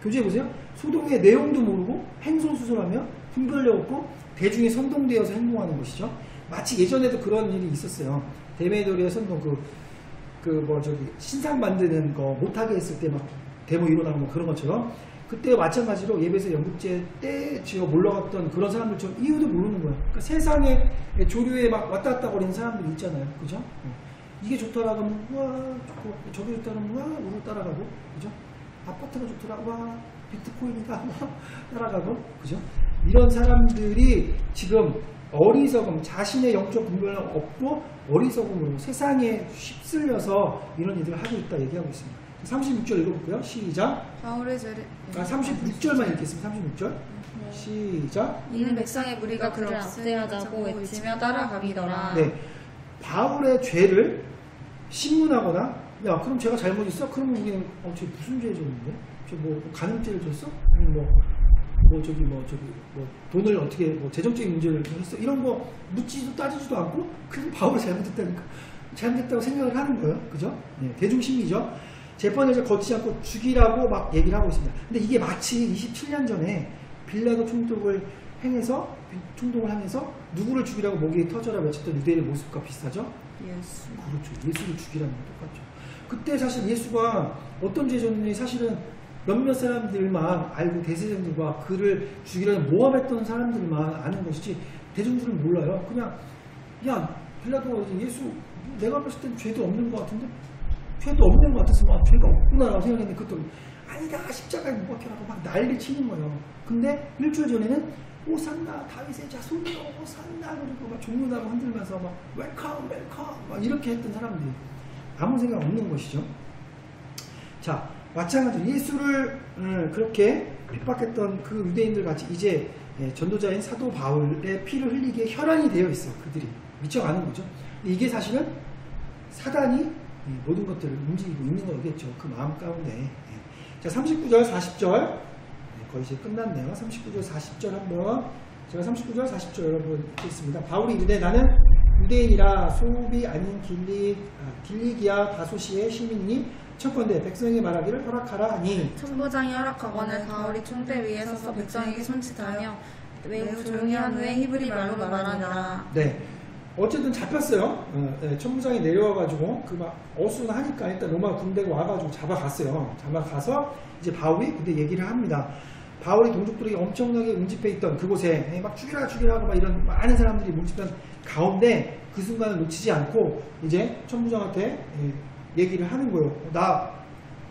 교재에 보세요. 소동의 내용도 모르고 행손수설하며 분별력 없고 대중에 선동되어서 행동하는 것이죠. 마치 예전에도 그런 일이 있었어요. 데메도리의 선동, 신상 만드는 거 못하게 했을 때 막 데모 일어나는 거 그런 것처럼, 그때 마찬가지로 예배소 연극제 때 지어 몰러갔던 그런 사람들처럼 이유도 모르는 거예요. 그러니까 세상에 조류에 막 왔다 갔다 거리는 사람들이 있잖아요. 그죠? 이게 좋더라 그러면 와 좋고, 저게 좋더라 그러면 와 우로 따라가고, 그죠? 아파트가 좋더라 와 비트코인이다 와 따라가고, 그죠? 이런 사람들이 지금 어리석음, 자신의 영적 분별력 없고 어리석음으로 세상에 휩쓸려서 이런 일들을 하고 있다 얘기하고 있습니다. 36절 읽어볼게요. 시작. 바울의 죄를 36절만 읽겠습니다. 36절. 시작. 이는 백성의 무리가 그를 압제하자고 외치며 따라가비더라. 네, 바울의 죄를 신문하거나, 야 그럼 제가 잘못했어? 그러면 우리는 쟤 무슨 죄 졌는데? 쟤 뭐 간음죄를 졌어? 아니면 돈을 어떻게 재정적인 문제를 했어? 이런 거 묻지도 따지지도 않고 그냥 바울이 잘못했다니까, 잘못했다고 생각을 하는 거예요. 그죠? 네, 대중심리죠. 재판에서 거치지 않고 죽이라고 막 얘기를 하고 있습니다. 근데 이게 마치 27년 전에 빌라도 총독을 행해서 누구를 죽이라고 목이 터져라 외쳤던 유대인의 모습과 비슷하죠? 예수. 그렇죠. 예수를 죽이라는 건 똑같죠. 그때 사실 예수가 어떤 죄 졌는지 사실은 몇몇 사람들만 알고 대제사장들과 그를 죽이려고 모함했던 사람들만 아는 것이지 대중들은 몰라요. 그냥 야 빌라도가 예수 내가 봤을 땐 죄도 없는 것 같은데 죄도 없는 것 같았으면 아, 죄가 없구나라고 생각했는데 그것도 아니다 십자가에 못 박혀라고 막 난리 치는 거예요. 근데 일주일 전에는 오산나 다윗의 자손이여 오산나 그리고 막 종려나무 흔들면서 막 웰컴 막 이렇게 했던 사람들이 아무 생각 없는 것이죠. 자 마찬가지로 예수를 그렇게 핍박했던 그 유대인들 같이 이제 전도자인 사도 바울의 피를 흘리기에 혈안이 되어 있어. 그들이 미쳐가는 거죠. 근데 이게 사실은 사단이 모든 것들을 움직이고 있는 거겠죠. 그 마음 가운데. 자 39절 40절 거의 이제 끝났네요. 39절 40절 한번 제가 39절 40절 여러분 읽겠습니다. 바울이 이르되 나는 유대인이라 소비 아닌 길리기아 다소시의 시민이니 첫건대 백성에게 말하기를 허락하라 하니 천부장이 허락하거늘 바울이 총대 위에 서서 백성에게 손짓하며 매우 조용히 한 후에 히브리 말로 말하니라. 네. 어쨌든 잡혔어요. 천부장이 내려와가지고 그 막 어수선하니까 일단 로마 군대가 와가지고 잡아갔어요. 잡아가서 이제 바울이 근데 얘기를 합니다. 바울이 동족들에게 엄청나게 응집해 있던 그곳에 막 죽이라 하고 막 이런 많은 사람들이 뭉치던 가운데 그 순간을 놓치지 않고 이제 천부장한테 얘기를 하는 거예요. 나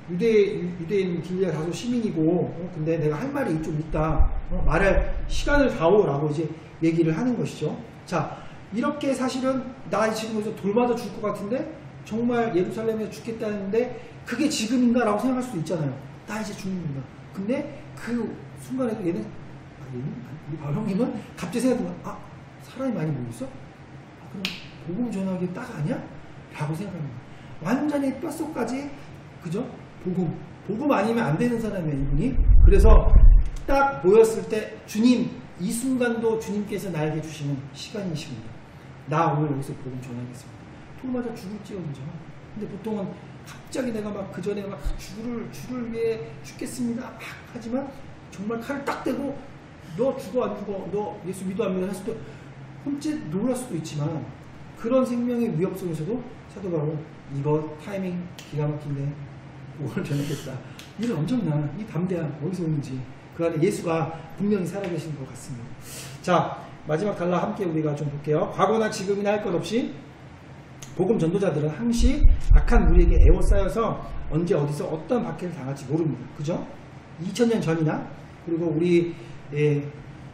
유대인 길리아 다소 시민이고 근데 내가 할 말이 좀 있다. 말할 시간을 다오라고 이제 얘기를 하는 것이죠. 자 이렇게 사실은 나 지금 여기서 돌 맞아 죽을 것 같은데 정말 예루살렘에서 죽겠다는데 그게 지금인가 라고 생각할 수도 있잖아요. 나 이제 죽는다. 근데 그 순간에도 얘는 우리 바울 형님은 갑자기 생각하면 사람이 많이 모였어? 그럼 복음 전하기 딱 아니야? 라고 생각합니다. 완전히 뼛속까지 그죠? 복음 아니면 안 되는 사람이에요 이분이. 그래서 딱 모였을 때 주님 이 순간도 주님께서 나에게 주시는 시간이십니다. 나 오늘 여기서 복음 전하겠습니다. 돌 맞아 죽을지언정. 근데 보통은 갑자기 내가 막 그 전에 막 주를 위해 죽겠습니다 막 하지만 정말 칼을 딱 대고 너 죽어 안 죽어 너 예수 믿어 안 믿어 했을 때 흠칫 놀랄 수도 있지만 그런 생명의 위협 속에서도 사도 바울은 이거 타이밍 기가 막힌데 오늘 전하겠다. 이런 엄청난 이 담대함 어디서 오는지 그 안에 예수가 분명히 살아계신 것 같습니다. 자 마지막 단락 함께 우리가 좀 볼게요. 과거나 지금이나 할 것 없이 복음 전도자들은 항시 악한 무리에게 애워싸여서 언제 어디서 어떤 박해를 당할지 모릅니다. 그죠? 2000년 전이나 그리고 우리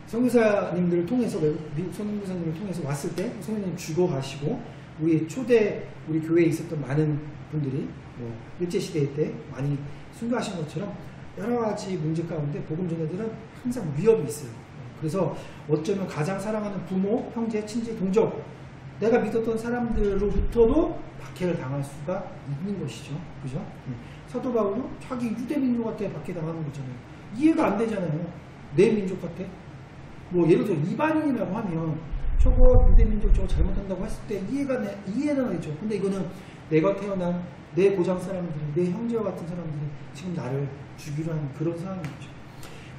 선교사님들을 통해서 미국 선교사님을 통해서 왔을 때 선교사님 죽어가시고 우리 초대 우리 교회에 있었던 많은 분들이 뭐 일제시대 때 많이 순교하신 것처럼 여러 가지 문제 가운데 복음 전도자들은 항상 위협이 있어요. 그래서 어쩌면 가장 사랑하는 부모, 형제, 친지, 동족 내가 믿었던 사람들로부터도 박해를 당할 수가 있는 것이죠. 그죠? 사도 바울도 자기 유대 민족한테 박해당하는 거잖아요. 이해가 안 되잖아요. 내 민족한테. 뭐 예를 들어 이방인이라고 하면 저거 유대 민족 저거 잘못한다고 했을 때 이해는 하겠죠. 근데 이거는 내가 태어난 내 고장 사람들이 내 형제와 같은 사람들이 지금 나를 죽이려 하는 그런 상황이죠.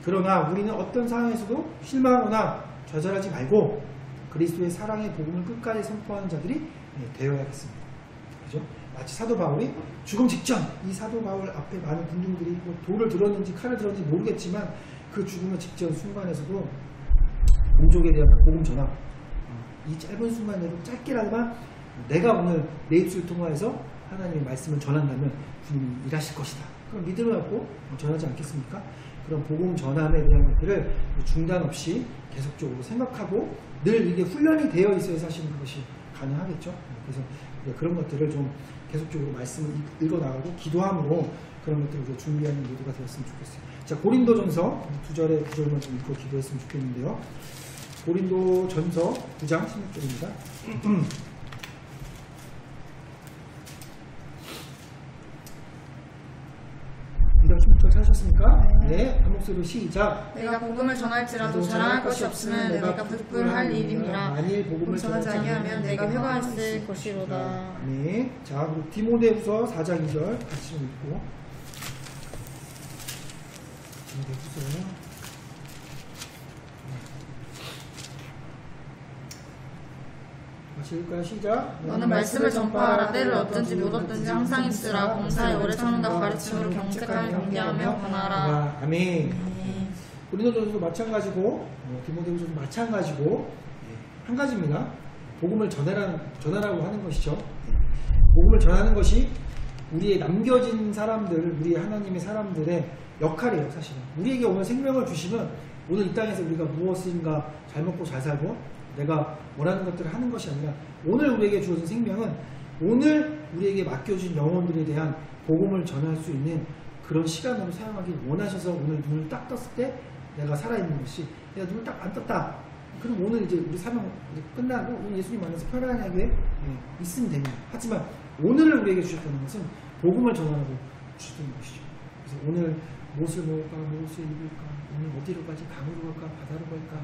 그러나 우리는 어떤 상황에서도 실망하거나 좌절하지 말고 그리스도의 사랑의 복음을 끝까지 선포하는 자들이 되어야겠습니다. 그죠? 마치 사도 바울이 죽음 직전 이 사도 바울 앞에 많은 군중들이 뭐 돌을 들었는지 칼을 들었는지 모르겠지만 그 죽음의 직전 순간에서도 민족에 대한 복음 전함 이 짧은 순간에도 짧게라도 내가 오늘 내 입술을 통하여서 하나님의 말씀을 전한다면 주님이 일하실 것이다. 그럼 믿음을 갖고 전하지 않겠습니까? 그런 복음 전함에 대한 것들을 중단 없이 계속적으로 생각하고 늘 이게 훈련이 되어 있어야 사실은 그것이 가능하겠죠. 그래서 그런 것들을 좀 계속적으로 말씀을 읽어나가고 기도함으로 그런 것들을 준비하는 모두가 되었으면 좋겠어요. 자, 고린도전서 2절의 구절만 좀 읽고 기도했으면 좋겠는데요. 고린도전서 9장 16절입니다. 16절 찾으셨습니까? 네. 한 목소리로 시작. 내가 복음을 전할지라도 자랑할 것이 없으면 내가 불불할 일임이라. 만일 복음을 전하지 아니하면 내가 회개했을 것이로다. 네. 자, 그리고 디모데후서 4장 2절 같이 좀 읽고. 디모데후서 같이 읽을까요? 시작. 너는 말씀을 전파하라. 때를 얻든지 못 얻든지 항상 있으라. 봉사에 오래 참는다. 가르침으로 경책하며 경계하며 권하라. 아멘. 고린도전서도 마찬가지고 디모데후서도 마찬가지고 한 가지입니다. 복음을 전하라고 하는 것이죠. 복음을 전하는 것이 우리의 남겨진 사람들, 우리 하나님의 사람들의 역할이에요. 사실은 우리에게 오늘 생명을 주시면 오늘 이 땅에서 우리가 무엇인가 잘 먹고 잘 살고 내가 원하는 것들을 하는 것이 아니라 오늘 우리에게 주어진 생명은 오늘 우리에게 맡겨진 영혼들에 대한 복음을 전할 수 있는 그런 시간으로 사용하길 원하셔서 오늘 눈을 딱 떴을 때 내가 살아있는 것이 내가 눈을 딱 안 떴다. 그럼 오늘 이제 우리 사명 이제 끝나고 오늘 예수님 만나서 편안하게 있으면 됩니다. 하지만 오늘을 우리에게 주셨다는 것은 복음을 전하라고 주셨던 것이죠. 그래서 오늘 무엇을 먹을까, 무엇을 입을까, 오늘 어디로 가지, 강으로 갈까, 바다로 갈까,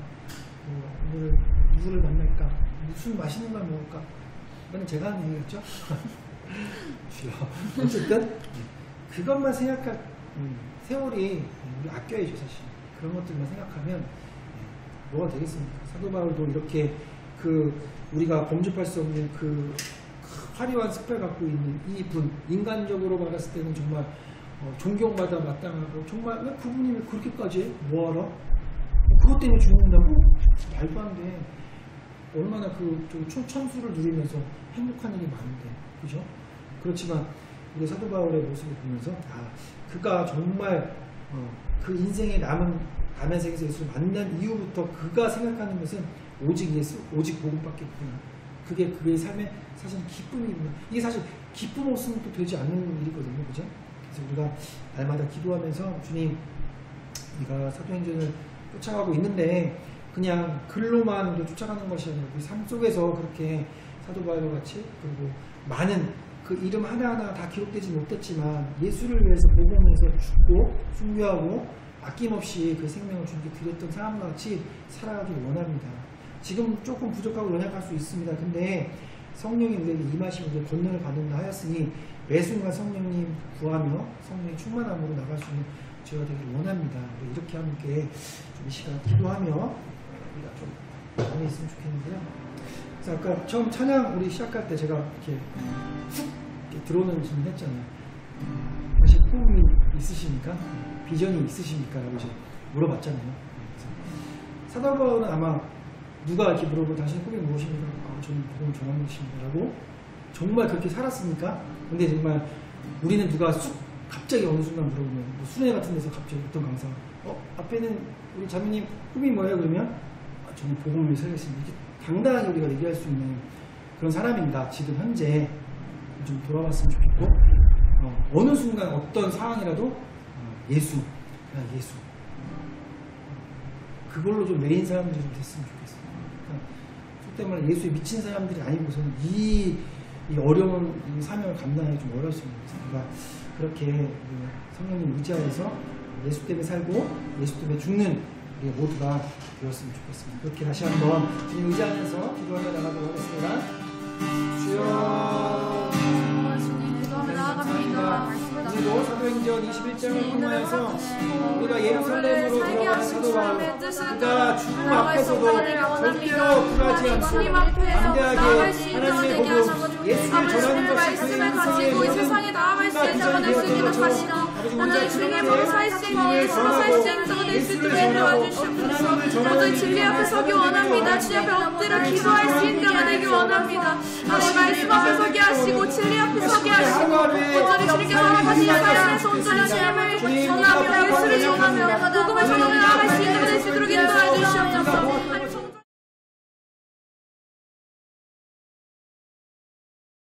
오늘 누구를 만날까, 무슨 맛있는 걸 먹을까. 이건 제가 하는 얘기겠죠? 주여. 어쨌든 그것만 생각할 세월이 우리 아껴야죠. 사실 그런 것들만 생각하면 뭐가 되겠습니까? 사도 바울도 이렇게 우리가 범접할 수 없는 화려한 습을 갖고 있는 이분, 인간적으로 말했을 때는 정말 존경받아 마땅하고 정말 왜 그분이 왜 그렇게까지 뭐하러? 그것 때문에 죽는다고? 말도 안 돼. 얼마나 좀 천수를 누리면서 행복한 일이 많은데, 그죠? 그렇지만 우리 사도 바울의 모습을 보면서 그가 정말 그 인생에 남은 세계에서 예수를 만난 이후부터 그가 생각하는 것은 오직 예수, 오직 복음밖에 없구나. 그게 그의 삶의 사실 기쁨이구나. 이게 사실 기쁨 없으면 또 되지 않는 일이거든요, 그죠? 그래서 우리가 날마다 기도하면서 주님, 우리가 사도행전을 쫓아가고 있는데 그냥 글로만 쫓아가는 것이 아니라 우리 삶 속에서 그렇게 사도 바울 같이 그리고 많은 그 이름 하나하나 다 기록되지 못했지만 예수를 위해서 복음에서 죽고 순교하고 아낌없이 그 생명을 주님께 드렸던 사람과 같이 살아가길 원합니다. 지금 조금 부족하고 연약할 수 있습니다. 근데 성령이 우리에게 임하시면 우리가 권능을 받는다 하였으니 매 순간 성령님 구하며 성령의 충만함으로 나갈 수 있는 저희가 되길 원합니다. 이렇게 함께 좀 이 시간 기도하며 우리가 좀 많이 있으면 좋겠는데요. 그래서 아까 처음 찬양 우리 시작할 때 제가 이렇게 훅 들어오는 질문 했잖아요. 사실 꿈이 있으십니까? 비전이 있으십니까? 라고 이제 물어봤잖아요. 사도 바울은 아마 누가 이렇게 물어보고 당신의 꿈이 무엇입니까? 저는 복음을 전하는 것입니다. 라고 정말 그렇게 살았습니까? 근데 정말 우리는 누가 갑자기 어느 순간 물어보면 뭐 수련회 같은 데서 갑자기 어떤 강사가 앞에는 우리 자매님 꿈이 뭐예요? 그러면 저는 복음을 위해 살겠습니다. 이렇게 당당하게 우리가 얘기할 수 있는 그런 사람입니다. 지금 현재 좀 돌아봤으면 좋겠고 어느 순간 어떤 상황이라도 예수, 그냥 예수 그걸로 좀 메인 사람들이 좀 됐으면 좋겠어요. 그러니까 속된 말로 예수에 미친 사람들이 아니고서는 이 어려운 사명을 감당하기 좀 어렵습니다. 우리가 그렇게 성령님 의지하여서 예수 때문에 살고 예수 때문에 죽는 우리 모두가 되었으면 좋겠습니다. 그렇게 다시 한번 주님 의지하면서 기도하며 나가도록 하겠습니다. 주여 오늘도 사도행전 21장을 통하여서 우리가 예루살렘으로 돌아가는 사도 바울 그가 죽음 앞에서도 절대로 굴하지 않고 담대하게 하나님의 복음 예수를 전하는 것이 그의 인생의 모든 비전이 되었던 것처럼 오늘 주님의 범사일생 예수로 살생 저들 수도에 도와주시옵소서. 모두 진리 앞에 서기 원합니다. 주님 앞에 엎드려 기도할 수 있는 자가 되기 원합니다. 아버지 말씀 앞에 서게 하시고 진리 앞에 서게 하시고 온전히 주님께 돌아가시는 삶에서 온전히 주님을 전하며 예수를 전하며 복음을 전하며 나아갈 수 있는 자가 될 수 있도록 인도해 주시옵소서.